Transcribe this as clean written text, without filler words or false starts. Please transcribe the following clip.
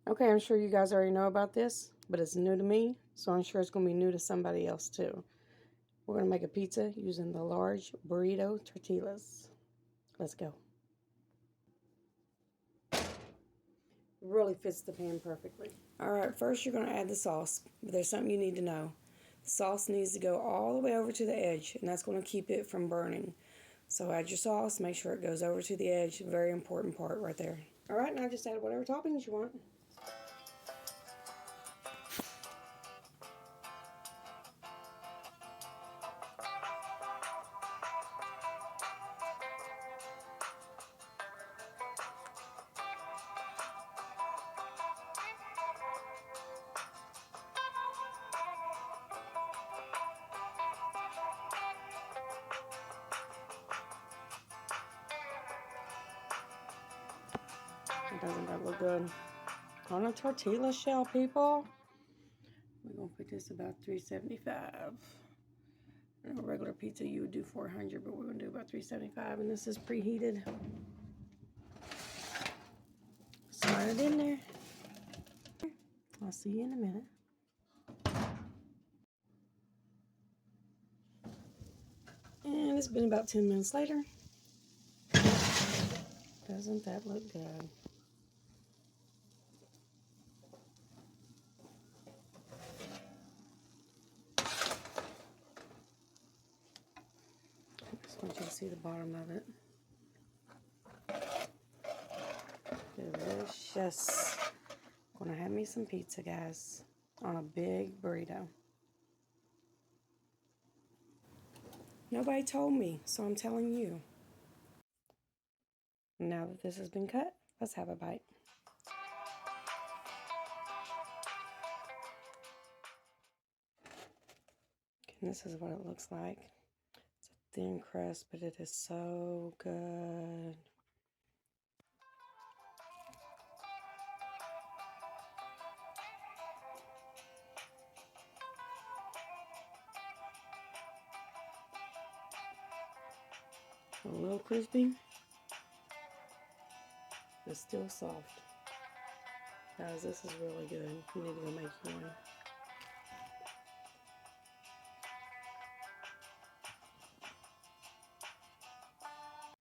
Okay, I'm sure you guys already know about this, but it's new to me, so I'm sure it's going to be new to somebody else too. We're going to make a pizza using the large burrito tortillas. Let's go. Really fits the pan perfectly. Alright, first you're going to add the sauce, but there's something you need to know. The sauce needs to go all the way over to the edge, and that's going to keep it from burning. So add your sauce, make sure it goes over to the edge. Very important part right there. Alright, now just add whatever toppings you want. Doesn't that look good? On a tortilla shell, people. We're going to put this about $3.75. A regular pizza you would do $400, but we're going to do about $3.75, and this is preheated. Slide it in there. I'll see you in a minute. And it's been about 10 minutes later. Doesn't that look good? I just want you to see the bottom of it. Delicious. Gonna have me some pizza, guys, on a big burrito. Nobody told me, so I'm telling you. Now that this has been cut, let's have a bite. And this is what it looks like. It's a thin crust, but it is so good. A little crispy, but still soft. Guys, this is really good. You need to go make one.